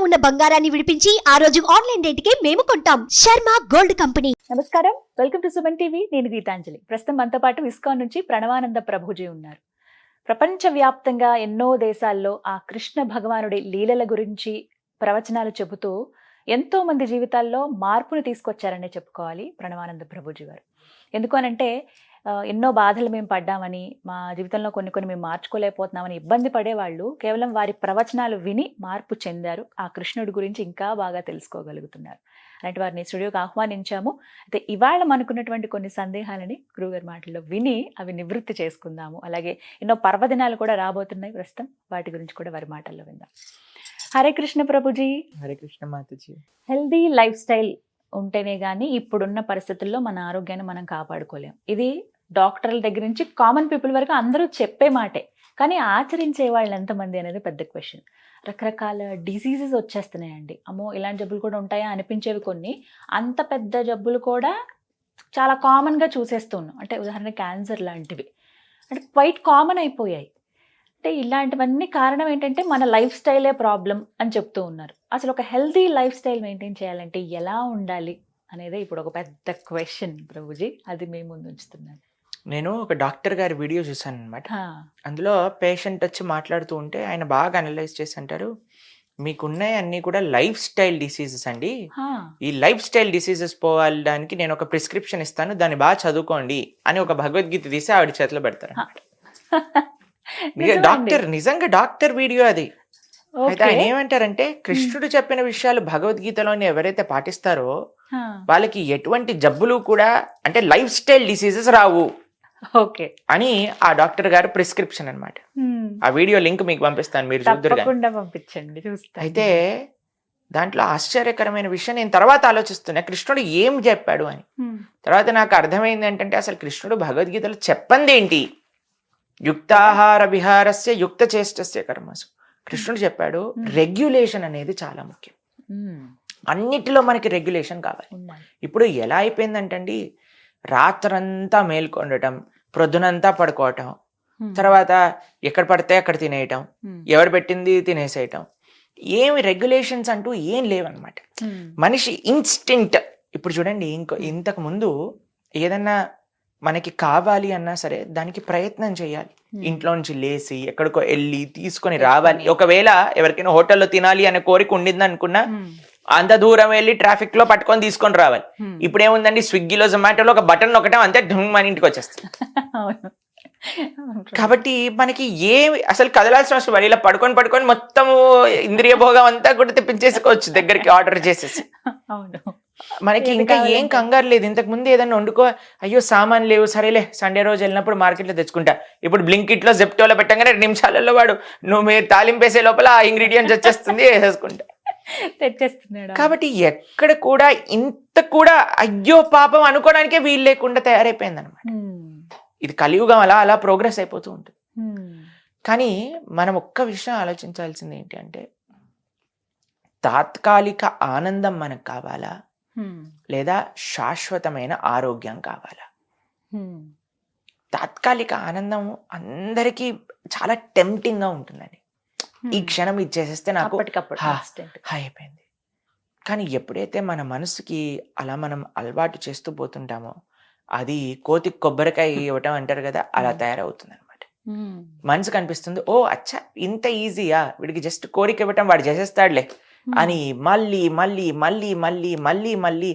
ఉన్న బంగారాన్ని విడిపించి ఆ రోజు ఆన్లైన్ రేటుకే మేము కొంటాం. Sharma gold company. నమస్కారం, వెల్కమ్ టు సుమన్ టీవీ. నేను గీతాంజలి. ప్రస్తుతం మనతో పాటు ఇస్కాన్ నుంచి ప్రణవానంద ప్రభుజీ ఉన్నారు. ప్రపంచవ్యాప్తంగా ఎన్నో దేశాల్లో ఆ కృష్ణ భగవానుడి లీలల గురించి ప్రవచనాలు చెబుతూ ఎంతో మంది జీవితాల్లో మార్పును తీసుకొచ్చారనే చెప్పుకోవాలి ప్రణవానంద ప్రభుజీ గారు. ఎందుకు అనంటే ఎన్నో బాధలు మేము పడ్డామని, మా జీవితంలో కొన్ని మేము మార్చుకోలేకపోతున్నామని ఇబ్బంది పడేవాళ్ళు కేవలం వారి ప్రవచనాలు విని మార్పు చెందారు. ఆ కృష్ణుడి గురించి ఇంకా బాగా తెలుసుకోగలుగుతున్నారు. అలాంటి వారిని స్టూడియోకి ఆహ్వానించాము. అయితే ఇవాళ మనకున్నటువంటి కొన్ని సందేహాలని గురువుగారి మాటల్లో విని అవి నివృత్తి చేసుకుందాము. అలాగే ఎన్నో పర్వదినాలు కూడా రాబోతున్నాయి ప్రస్తుతం, వాటి గురించి కూడా వారి మాటల్లో విందాం. Hare Krishna Prabhuji. Hare Krishna Mataji. Healthy life style ఉంటేనే కానీ ఇప్పుడున్న పరిస్థితుల్లో మన ఆరోగ్యాన్ని మనం కాపాడుకోలేం. ఇది డాక్టర్ల దగ్గర నుంచి కామన్ పీపుల్ వరకు అందరూ చెప్పే మాటే, కానీ ఆచరించే వాళ్ళు ఎంతమంది అనేది పెద్ద క్వశ్చన్. రకరకాల డిసీజెస్ వచ్చేస్తున్నాయండి. అమ్మో, ఇలాంటి జబ్బులు కూడా ఉంటాయా అనిపించేవి కొన్ని. అంత పెద్ద జబ్బులు కూడా చాలా కామన్గా చూసేస్తున్నాం. అంటే ఉదాహరణ క్యాన్సర్ లాంటివి అంటే క్వైట్ కామన్ అయిపోయాయి. అంటే ఇలాంటివన్నీ కారణం ఏంటంటే మన లైఫ్ స్టైలే ప్రాబ్లం అని చెప్తూ ఉన్నారు. అసలు ఒక హెల్తీ లైఫ్ స్టైల్ మెయింటైన్ చేయాలంటే ఎలా ఉండాలి అనేది ఇప్పుడు ఒక పెద్ద క్వశ్చన్ ప్రభుజీ. అది మేము ముందు ఉంచుతున్నాను. నేను ఒక డాక్టర్ గారి వీడియో చూసాను అనమాట. అందులో పేషెంట్ వచ్చి మాట్లాడుతూ ఉంటే ఆయన బాగా అనలైజ్ చేసి అంటారు, మీకున్నాయి అన్ని కూడా లైఫ్ స్టైల్ డిసీజెస్ అండి. ఈ లైఫ్ స్టైల్ డిసీజెస్ పోవడానికి నేను ఒక ప్రిస్క్రిప్షన్ ఇస్తాను, దాన్ని బాగా చదువుకోండి అని ఒక భగవద్గీత తీసి ఆవిడ చేతిలో పెడతారు. డాక్టర్, నిజంగా డాక్టర్ వీడియో అది. అయితే ఆయన ఏమంటారంటే, కృష్ణుడు చెప్పిన విషయాలు భగవద్గీతలోని ఎవరైతే పాటిస్తారో వాళ్ళకి ఎటువంటి జబ్బులు కూడా అంటే లైఫ్ స్టైల్ డిసీజెస్ రావు అని ఆ డాక్టర్ గారు ప్రిస్క్రిప్షన్ అన్నమాట. ఆ వీడియో లింక్ మీకు పంపిస్తాను, మీరు చూద్దరు. అయితే దాంట్లో ఆశ్చర్యకరమైన విషయం నేను తర్వాత ఆలోచిస్తున్నా, కృష్ణుడు ఏం చెప్పాడు అని. తర్వాత నాకు అర్థమైంది ఏంటంటే, అసలు కృష్ణుడు భగవద్గీతలో చెప్పంది ఏంటి, యుక్తాహార విహారస్య యుక్త చేష్టస్య కర్మసు. కృష్ణుడు చెప్పాడు రెగ్యులేషన్ అనేది చాలా ముఖ్యం. అన్నిటిలో మనకి రెగ్యులేషన్ కావాలి. ఇప్పుడు ఎలా అయిపోయిందంటండి, రాత్రంతా మేల్కొండటం, ప్రొద్దునంతా పడుకోవటం, తర్వాత ఎక్కడ పడితే అక్కడ తినేయటం, ఎవరు పెట్టింది తినేసేయటం, ఏమి రెగ్యులేషన్స్ అంటూ ఏం లేవన్నమాట. మనిషి ఇన్స్టింక్ట్. ఇప్పుడు చూడండి, ఇంతకు ముందు ఏదన్నా మనకి కావాలి అన్నా సరే దానికి ప్రయత్నం చేయాలి. ఇంట్లో నుంచి లేచి ఎక్కడికో వెళ్ళి తీసుకొని రావాలి. ఒకవేళ ఎవరికైనా హోటల్లో తినాలి అనే కోరిక ఉండింది అనుకున్నా అంత దూరం వెళ్ళి ట్రాఫిక్ లో పట్టుకొని తీసుకొని రావాలి. ఇప్పుడు ఏముందండి, స్విగ్గీలో జొమాటోలో ఒక బటన్ నొక్కటం అంతే, మన ఇంటికి వచ్చేస్తుంది. కాబట్టి మనకి ఏమి అసలు కదలాల్సిన అవసరం లేదు. ఇలా పడుకొని మొత్తం ఇంద్రియ భోగం అంతా కూడా తెప్పించేసుకోవచ్చు దగ్గరికి ఆర్డర్ చేసేసి. మనకి ఇంకా ఏం కంగారు లేదు. ఇంతకు ముందు ఏదన్నా వండుకో, అయ్యో సామాన్ లేవు, సరేలే సండే రోజు వెళ్ళినప్పుడు మార్కెట్లో తెచ్చుకుంటా. ఇప్పుడు బ్లింకిట్లో జెప్టోలో పెట్టగానే 2 నిమిషాలలో వాడు మీరు తాలింపేసే లోపల ఆ ఇంగ్రీడియంట్స్ వచ్చేస్తుంది, వేసేసుకుంటా తెచ్చేస్తున్నాడు. కాబట్టి ఎక్కడ కూడా ఇంత కూడా అయ్యో పాపం అనుకోవడానికే వీలు లేకుండా తయారైపోయింది అనమాట. ఇది కలియుగం అలా ప్రోగ్రెస్ అయిపోతూ ఉంటుంది. కానీ మనం ఒక్క విషయం ఆలోచించాల్సింది ఏంటి అంటే, తాత్కాలిక ఆనందం మనకు కావాలా లేదా శాశ్వతమైన ఆరోగ్యం కావాలా? తాత్కాలిక ఆనందం అందరికీ చాలా టెంప్టింగ్ గా ఉంటుందండి. ఈ క్షణం ఇది చేసేస్తే నాకు అయిపోయింది. కానీ ఎప్పుడైతే మన మనసుకి అలా మనం అలవాటు చేస్తూ పోతుంటామో, అది కోతికి కొబ్బరికాయ ఇవ్వటం అంటారు కదా, అలా తయారవుతుంది అనమాట. మనసు కనిపిస్తుంది, ఓ అచ్చా ఇంత ఈజీయా, వీడికి జస్ట్ కోరిక ఇవ్వటం వాడు చేసేస్తాడులే అని మళ్ళీ మళ్ళీ మళ్ళీ మళ్ళీ మళ్ళీ మళ్ళీ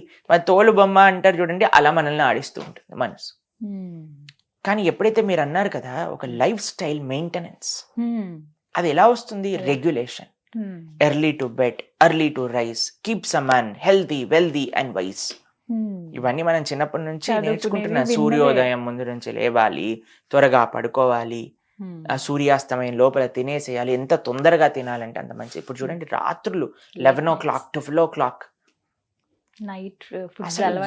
తోలు బొమ్మ అంటారు చూడండి, అలా మనల్ని ఆడిస్తూ ఉంటుంది మనసు. కానీ ఎప్పుడైతే మీరు అన్నారు కదా ఒక లైఫ్ స్టైల్ మెయింటెనెన్స్, అది ఎలా వస్తుంది? Regulation. Early to bed, early to rise, keeps a man healthy, wealthy and wise. ఇవన్నీ మనం చిన్నప్పటి నుంచి నేర్చుకుంటున్నాం. సూర్యోదయం ముందు నుంచి లేవాలి, త్వరగా పడుకోవాలి, ఆ సూర్యాస్తమయం లోపల తినేసేయాలి, ఎంత తొందరగా తినాలంటే అంత మంచి. ఇప్పుడు చూడండి, రాత్రులు 11 o'clock 12 o'clock నైట్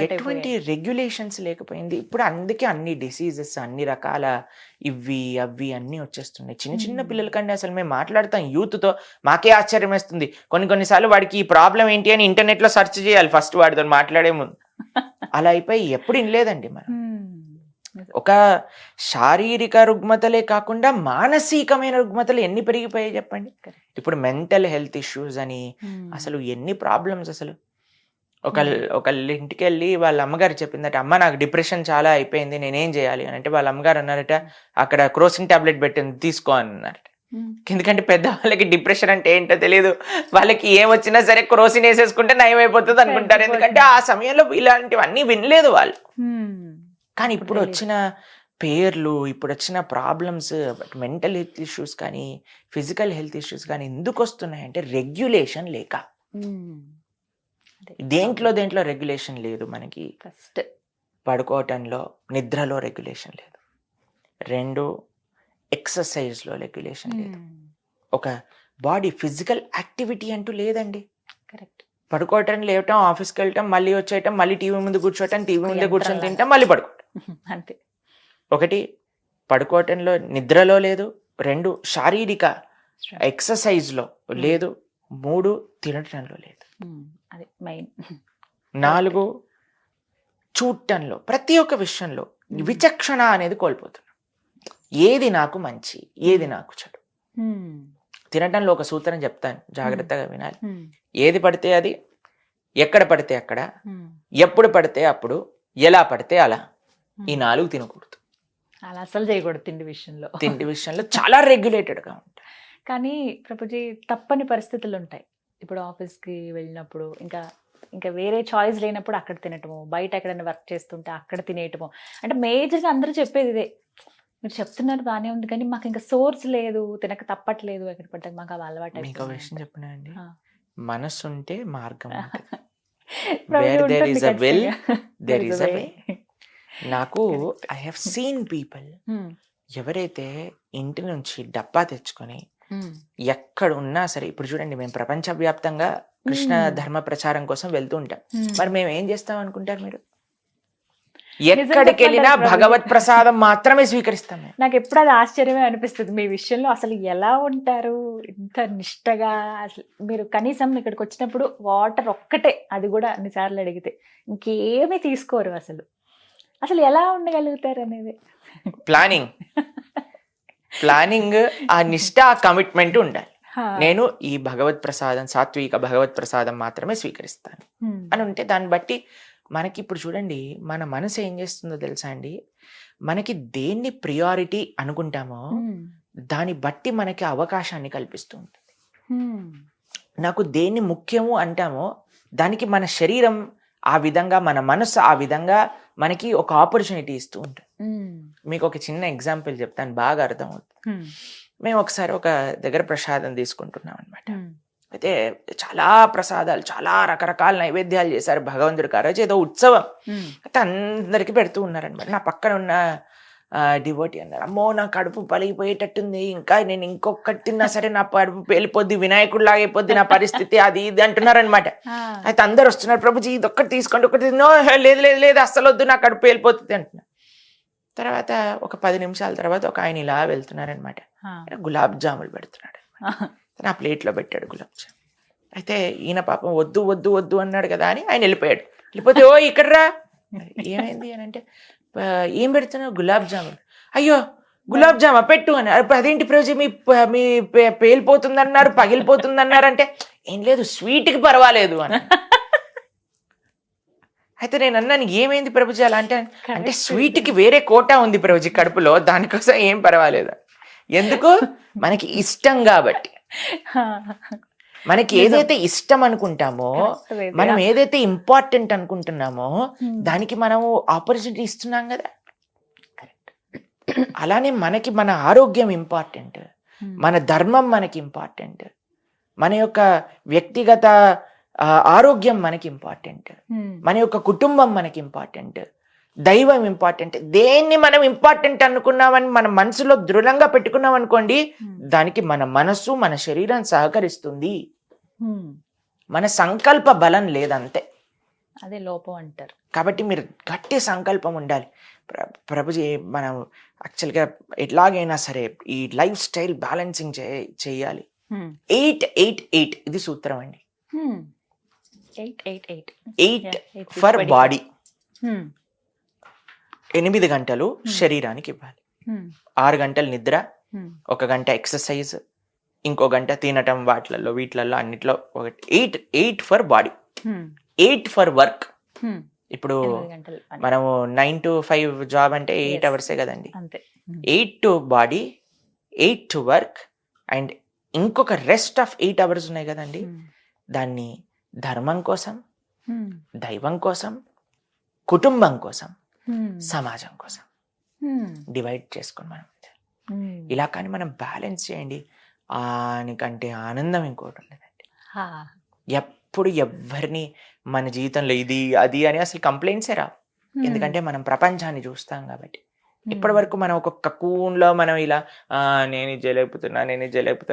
ఎటువంటి రెగ్యులేషన్స్ లేకపోయింది. ఇప్పుడు అందుకే అన్ని డిసీజెస్, అన్ని రకాల ఇవి అవి అన్ని వచ్చేస్తున్నాయి. చిన్న పిల్లల కంటే అసలు మేము మాట్లాడతాం యూత్ తో, మాకే ఆశ్చర్యం వేస్తుంది. కొన్నిసార్లు వాడికి ఈ ప్రాబ్లం ఏంటి అని ఇంటర్నెట్ లో సెర్చ్ చేయాలి ఫస్ట్ వాడితో మాట్లాడే ముందు. అలా అయిపోయి ఎప్పుడు వినలేదండి మనం. ఒక శారీరక రుగ్మతలే కాకుండా మానసికమైన రుగ్మతలు ఎన్ని పెరిగిపోయాయి చెప్పండి. ఇప్పుడు మెంటల్ హెల్త్ ఇష్యూస్ అని అసలు ఎన్ని ప్రాబ్లమ్స్ అసలు. ఒకళ్ళ ఇంటికి వెళ్ళి వాళ్ళ అమ్మగారు చెప్పిందట, అమ్మ నాకు డిప్రెషన్ చాలా అయిపోయింది, నేనేం చేయాలి అని అంటే వాళ్ళ అమ్మగారు అన్నారట, అక్కడ క్రోసిన్ టాబ్లెట్ పెట్టింది తీసుకో అన్నారట. ఎందుకంటే పెద్దవాళ్ళకి డిప్రెషన్ అంటే ఏంటో తెలియదు, వాళ్ళకి ఏమొచ్చినా సరే క్రోసిన్ వేసేసుకుంటే నయం అయిపోతుంది అనుకుంటారు. ఎందుకంటే ఆ సమయంలో ఇలాంటివన్నీ వినలేదు వాళ్ళు. కానీ ఇప్పుడు వచ్చిన పేర్లు, ఇప్పుడు వచ్చిన ప్రాబ్లమ్స్, మెంటల్ హెల్త్ ఇష్యూస్ కానీ ఫిజికల్ హెల్త్ ఇష్యూస్ కానీ ఎందుకు వస్తున్నాయంటే రెగ్యులేషన్ లేక. దేంట్లో రెగ్యులేషన్ లేదు మనకి. ఫస్ట్ పడుకోవటంలో, నిద్రలో రెగ్యులేషన్ లేదు. 2 ఎక్సర్సైజ్లో రెగ్యులేషన్ లేదు. ఒక బాడీ ఫిజికల్ యాక్టివిటీ అంటూ లేదండి. కరెక్ట్. పడుకోవటం, లేవటం, ఆఫీస్కి వెళ్ళటం, మళ్ళీ వచ్చేయటం, మళ్ళీ టీవీ ముందు కూర్చోవటం, టీవీ ముందే కూర్చొని తింటాం, మళ్ళీ పడుకోవటం. అంతే. 1 పడుకోవటంలో, నిద్రలో లేదు. 2 శారీరక ఎక్సర్సైజ్లో లేదు. 3 తినటంలో లేదు. అది మెయిన్. 4 చూడటంలో, ప్రతి ఒక్క విషయంలో విచక్షణ అనేది కోల్పోతున్నాం. ఏది నాకు మంచి, ఏది నాకు చెడు. తినటంలో ఒక సూత్రం చెప్తాను, జాగ్రత్తగా వినాలి. ఏది పడితే అది, ఎక్కడ పడితే అక్కడ, ఎప్పుడు పడితే అప్పుడు, ఎలా పడితే అలా, ఈ 4 తినకూడదు. అలా అసలు చేయకూడదు తిండి విషయంలో చాలా రెగ్యులేటెడ్గా ఉంటాయి. కానీ ప్రభుజీ తప్పని పరిస్థితులు ఉంటాయి. ఇప్పుడు ఆఫీస్కి వెళ్ళినప్పుడు ఇంకా వేరే చాయిస్ లేనప్పుడు అక్కడ తినటము, బయట ఎక్కడైనా వర్క్ చేస్తుంటే అక్కడ తినేయటము. అంటే మేజర్గా అందరూ చెప్పేది ఇదే, మీరు చెప్తున్నారు బాగానే ఉంది కానీ మాకు ఇంకా సోర్స్ లేదు, తినక తప్పట్లేదు, ఎక్కడ పడ్డాక మాకు అవి అలవాటు. మీకు విషయం చెప్పినా అండి, మనసు ఉంటే మార్గం ఉంటుంది. నాకు ఐ హావ్ సీన్ పీపుల్, ఎవరైతే ఇంటి నుంచి డబ్బా తెచ్చుకొని ఎక్కడ ఉన్నా సరే, ఇప్పుడు చూడండి మేము ప్రపంచవ్యాప్తంగా కృష్ణ ధర్మ ప్రచారం కోసం వెళ్తూ ఉంటాం. మరి మేము ఏం చేస్తాం అనుకుంటారు మీరు? ఎక్కడికి వెళ్ళినా భగవత్ ప్రసాదం మాత్రమే స్వీకరిస్తాం. నాకు ఎప్పుడు అది ఆశ్చర్యమే అనిపిస్తుంది మీ విషయంలో. అసలు ఎలా ఉంటారు ఇంత నిష్టగా? అసలు మీరు కనీసం ఇక్కడికి వచ్చినప్పుడు వాటర్ ఒక్కటే, అది కూడా అన్నిసార్లు అడిగితే, ఇంకేమీ తీసుకోరు. అసలు ఎలా ఉండగలుగుతారు అనేది ప్లానింగ్, ఆ నిష్ట, ఆ కమిట్మెంట్ ఉండాలి. నేను ఈ భగవత్ ప్రసాదం, సాత్విక భగవత్ ప్రసాదం మాత్రమే స్వీకరిస్తాను అని ఉంటే, దాన్ని బట్టి మనకి ఇప్పుడు చూడండి మన మనసు ఏం చేస్తుందో తెలుసా అండి, మనకి దేన్ని ప్రియారిటీ అనుకుంటామో దాన్ని బట్టి మనకి అవకాశాన్ని కల్పిస్తూ ఉంటుంది. నాకు దేన్ని ముఖ్యము అంటామో దానికి మన శరీరం ఆ విధంగా, మన మనసు ఆ విధంగా మనకి ఒక ఆపర్చునిటీ ఇస్తూ ఉంటుంది. మీకు ఒక చిన్న ఎగ్జాంపుల్ చెప్తాను, బాగా అర్థమవుతుంది. మేము ఒకసారి ఒక దగ్గర ప్రసాదం తీసుకుంటున్నాం అనమాట. అయితే చాలా ప్రసాదాలు, చాలా రకరకాల నైవేద్యాలు చేశారు భగవంతుడికి. ఆ రోజు ఏదో ఉత్సవం, అయితే అందరికి పెడుతూ ఉన్నారనమాట. నా పక్కన ఉన్న డివోటీ అన్నారు, అమ్మో నా కడుపు పలిగిపోయేటట్టుంది, ఇంకా నేను ఇంకొకటి తిన్నా సరే నా కడుపు వెళ్ళిపోద్ది, వినాయకుడు లాగా అయిపోద్ది నా పరిస్థితి, అది ఇది అంటున్నారనమాట. అయితే అందరు వస్తున్నారు, ప్రభుజీ ఇది ఒక్కటి తీసుకోండి, ఒకటి లేదు లేదు లేదు అస్సలు వద్దు, నా కడుపు వెళ్ళిపోతుంది అంటున్నారు. తర్వాత ఒక 10 నిమిషాల తర్వాత ఒక ఆయన ఇలా వెళ్తున్నారనమాట, గులాబ్ జాములు పెడుతున్నాడు. నా ప్లేట్లో పెట్టాడు గులాబ్ జామ్. అయితే ఈయన పాపం వద్దు వద్దు వద్దు అన్నాడు కదా అని ఆయన వెళ్ళిపోయాడు. వెళ్ళిపోతే, ఓ ఇక్కడ రా, ఏమైంది అని అంటే, ఏం పెడుతున్నావు? గులాబ్ జాములు. అయ్యో గులాబ్ జామా పెట్టు అని. అదేంటి ప్రభుజీ మీ పేలిపోతుంది అన్నారు, పగిలిపోతుంది అన్నారు అంటే, ఏం లేదు స్వీట్కి పర్వాలేదు అని. అయితే నేను అన్నాను, ఏమైంది ప్రభుజీ అలా అంటే, అంటే స్వీట్కి వేరే కోటా ఉంది ప్రభుజీ కడుపులో, దానికోసం ఏం పర్వాలేదు. ఎందుకు? మనకి ఇష్టం కాబట్టి. మనకి ఏదైతే ఇష్టం అనుకుంటామో, మనం ఏదైతే ఇంపార్టెంట్ అనుకుంటున్నామో దానికి మనము ఆపర్చునిటీ ఇస్తున్నాం కదా. అలానే మనకి మన ఆరోగ్యం ఇంపార్టెంట్, మన ధర్మం మనకి ఇంపార్టెంట్, మన యొక్క వ్యక్తిగత ఆరోగ్యం మనకి ఇంపార్టెంట్, మన యొక్క కుటుంబం మనకి ఇంపార్టెంట్, దైవం ఇంపార్టెంట్. దేన్ని మనం ఇంపార్టెంట్ అనుకున్నామని మన మనసులో దృఢంగా పెట్టుకున్నాం అనుకోండి, దానికి మన మనసు, మన శరీరం సహకరిస్తుంది. మన సంకల్ప బలం లేదంతే, అదే లోపం అంటారు. కాబట్టి మీరు గట్టి సంకల్పం ఉండాలి. ప్రభుజీ మనం యాక్చువల్గా ఎట్లాగైనా సరే ఈ లైఫ్ స్టైల్ బ్యాలెన్సింగ్ చేయాలి. 8-8-8 ఇది సూత్రం అండి. 8 ఫర్ బాడీ, 8 గంటలు శరీరానికి ఇవ్వాలి, 6 గంటలు నిద్ర, 1 గంట ఎక్సర్సైజ్, ఇంకో గంట తినటం, వీటిలలో అన్నిట్లో ఒకటి. 8 ఫర్ బాడీ, 8 ఫర్ వర్క్. ఇప్పుడు మనము 9 to 5 జాబ్ అంటే 8 అవర్సే కదండి. 8 to body, 8 to work, and ఇంకొక రెస్ట్ ఆఫ్ 8 అవర్స్ ఉన్నాయి కదండి. దాన్ని ధర్మం కోసం, దైవం కోసం, కుటుంబం కోసం, సమాజం కోసం డివైడ్ చేసుకుని మనం ఇలా కానీ మనం బ్యాలెన్స్ చేయండి, ఆనికంటే ఆనందం ఇంకోటి ఉండదండి. ఎప్పుడు ఎవరిని మన జీవితంలో ఇది అది అని అసలు కంప్లైంట్సే రావు, ఎందుకంటే మనం ప్రపంచాన్ని చూస్తాం కాబట్టి. ఇప్పటి వరకు మనం ఒక కకూన్లో మనం ఇలా నేను ఇది చేయలేకపోతున్నా,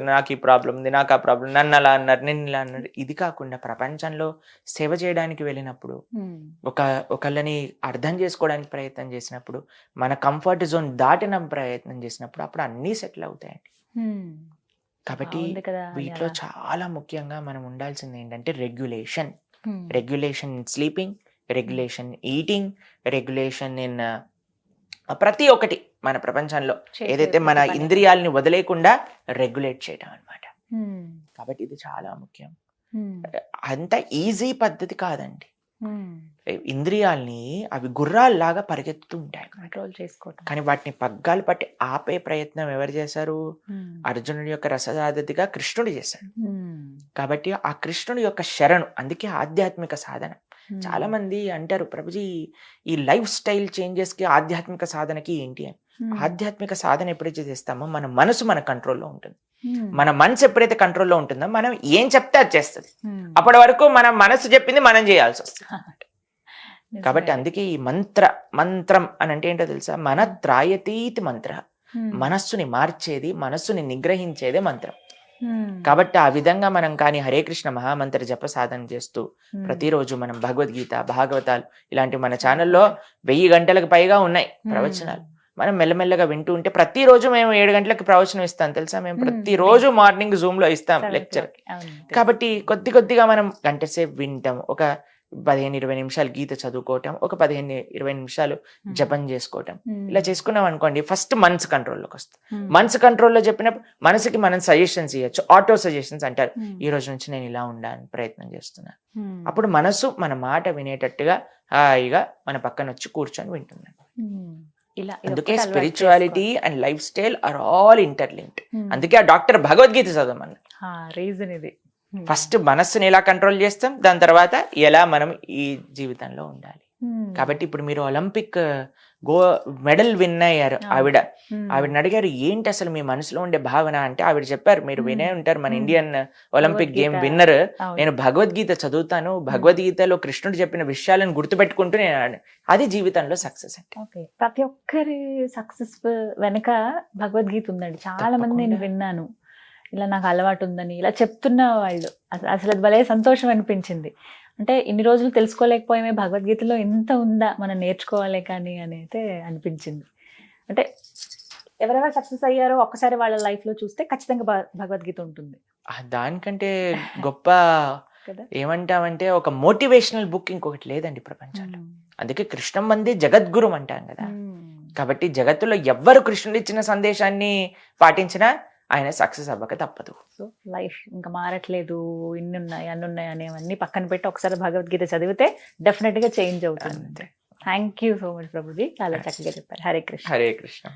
నాకు ఈ ప్రాబ్లం ఉంది, నాకు ఆ ప్రాబ్లం, నన్ను అలా అన్నారు, నిన్ను ఇలా అన్నారు. ఇది కాకుండా ప్రపంచంలో సేవ చేయడానికి వెళ్ళినప్పుడు, ఒకళ్ళని అర్థం చేసుకోవడానికి ప్రయత్నం చేసినప్పుడు, మన కంఫర్ట్ జోన్ దాటిన ప్రయత్నం చేసినప్పుడు అప్పుడు అన్నీ సెటిల్ అవుతాయండి. కాబట్టి వీటిలో చాలా ముఖ్యంగా మనం ఉండాల్సింది ఏంటంటే regulation. Regulation in sleeping, regulation eating, regulation in ప్రతి ఒక్కటి మన ప్రపంచంలో ఏదైతే మన ఇంద్రియాలని వదిలేకుండా రెగ్యులేట్ చేయడం అన్నమాట. కాబట్టి ఇది చాలా ముఖ్యం. అంత ఈజీ పద్ధతి కాదండి. ఇంద్రియాల్ని అవి గుర్రాల్లాగా పరిగెత్తుతూ ఉంటాయి, కంట్రోల్ చేసుకోవటం. కానీ వాటిని పగ్గాలు పట్టి ఆపే ప్రయత్నం ఎవరు చేశారు? అర్జునుడి యొక్క రససారథిగా కృష్ణుడు చేశాడు. కాబట్టి ఆ కృష్ణుడి యొక్క శరణు, అందుకే ఆధ్యాత్మిక సాధన. చాలా మంది అంటారు, ప్రభుజీ ఈ లైఫ్ స్టైల్ చేంజెస్ కి ఆధ్యాత్మిక సాధనకి ఏంటి అని. ఆధ్యాత్మిక సాధన ఎప్పుడైతే చేస్తామో మన మనసు మన కంట్రోల్లో ఉంటుంది. మన మనసు ఎప్పుడైతే కంట్రోల్లో ఉంటుందో మనం ఏం చెప్తే అది చేస్తుంది. అప్పటి వరకు మన మనసు చెప్పింది మనం చేయాల్సి వస్తుంది. కాబట్టి అందుకే ఈ మంత్రం అని అంటే ఏంటో తెలుసా? మన త్రాయతీతి మంత్ర, మనస్సుని మార్చేది, మనస్సుని నిగ్రహించేదే మంత్రం. కాబట్టి ఆ విధంగా మనం కానీ హరే కృష్ణ మహామంత్ర జప సాధన చేస్తూ ప్రతిరోజు మనం భగవద్గీత, భాగవతాలు ఇలాంటి మన ఛానల్లో 1000 గంటలకు పైగా ఉన్నాయి ప్రవచనాలు. మనం మెల్లమెల్లగా వింటూ ఉంటే ప్రతిరోజు మేము 7 గంటలకు ప్రవచనం ఇస్తాం తెలుసా. మేము ప్రతిరోజు మార్నింగ్ జూమ్ లో ఇస్తాం లెక్చర్. కాబట్టి కొద్దిగా మనం గంట సేపు వింటాం, ఒక 15-20 నిమిషాలు గీత చదువుకోవటం, ఒక 15-20 నిమిషాలు జపం చేసుకోవటం. ఇలా చేసుకున్నాం అనుకోండి, ఫస్ట్ మనసు కంట్రోల్లోకి వస్తుంది. మనసు కంట్రోల్లో చెప్పినప్పుడు మనసుకి మనం సజెషన్స్ ఇవ్వచ్చు, ఆటో సజెషన్స్ అంటారు. ఈ రోజు నుంచి నేను ఇలా ఉండాలని ప్రయత్నం చేస్తున్నాను. అప్పుడు మనసు మన మాట వినేటట్టుగా హాయిగా మన పక్కన వచ్చి కూర్చొని వింటున్నాను. అందుకే spirituality and life style or all interlinked. అందుకే ఆ డాక్టర్ భగవద్గీత చదవమన్నారు. రీజన్ ఇది. ఫస్ట్ మనస్సుని ఎలా కంట్రోల్ చేస్తాం, దాని తర్వాత ఎలా మనం ఈ జీవితంలో ఉండాలి. కాబట్టి ఇప్పుడు మీరు ఒలింపిక్ మెడల్ విన్ అయ్యారు. ఆవిడని అడిగారు, ఏంటి అసలు మీ మనసులో ఉండే భావన అంటే, ఆవిడ చెప్పారు, మీరు వినే ఉంటారు, మన ఇండియన్ ఒలింపిక్ గేమ్ విన్నర్, నేను భగవద్గీత చదువుతాను, భగవద్గీతలో కృష్ణుడు చెప్పిన విషయాలను గుర్తుపెట్టుకుంటూ నేను అది జీవితంలో సక్సెస్ అంటే. ప్రతి ఒక్కరి సక్సెస్ వెనక భగవద్గీత ఉందండి. చాలా మంది నేను విన్నాను, ఇలా నాకు అలవాటు ఉందని ఇలా చెప్తున్న వాళ్ళు. అసలు అది భలే సంతోషం అనిపించింది. అంటే ఇన్ని రోజులు తెలుసుకోలేకపోయామే, భగవద్గీతలో ఎంత ఉందా మనం నేర్చుకోవాలి కానీ అని అయితే అనిపించింది. అంటే ఎవరెవరు సక్సెస్ అయ్యారో ఒక్కసారి వాళ్ళ లైఫ్ లో చూస్తే ఖచ్చితంగా భగవద్గీత ఉంటుంది. దానికంటే గొప్ప ఏమంటామంటే ఒక మోటివేషనల్ బుక్ ఇంకొకటి లేదండి ప్రపంచంలో. అందుకే కృష్ణం మంది జగద్గురు అంటాం కదా. కాబట్టి జగత్తులో ఎవ్వరు కృష్ణుడు ఇచ్చిన సందేశాన్ని పాటించినా ఆయన సక్సెస్ అవ్వక తప్పదు. సో లైఫ్ ఇంకా మారట్లేదు, ఇన్ని ఉన్నాయి అన్ని ఉన్నాయి అనేవన్నీ పక్కన పెట్టి ఒకసారి భగవద్గీత చదివితే డెఫినెట్ గా చేంజ్ అవుతుంది. Thank you so much Prabhuji, చాలా చక్కగా చెప్పారు. హరే కృష్ణ. హరే కృష్ణ.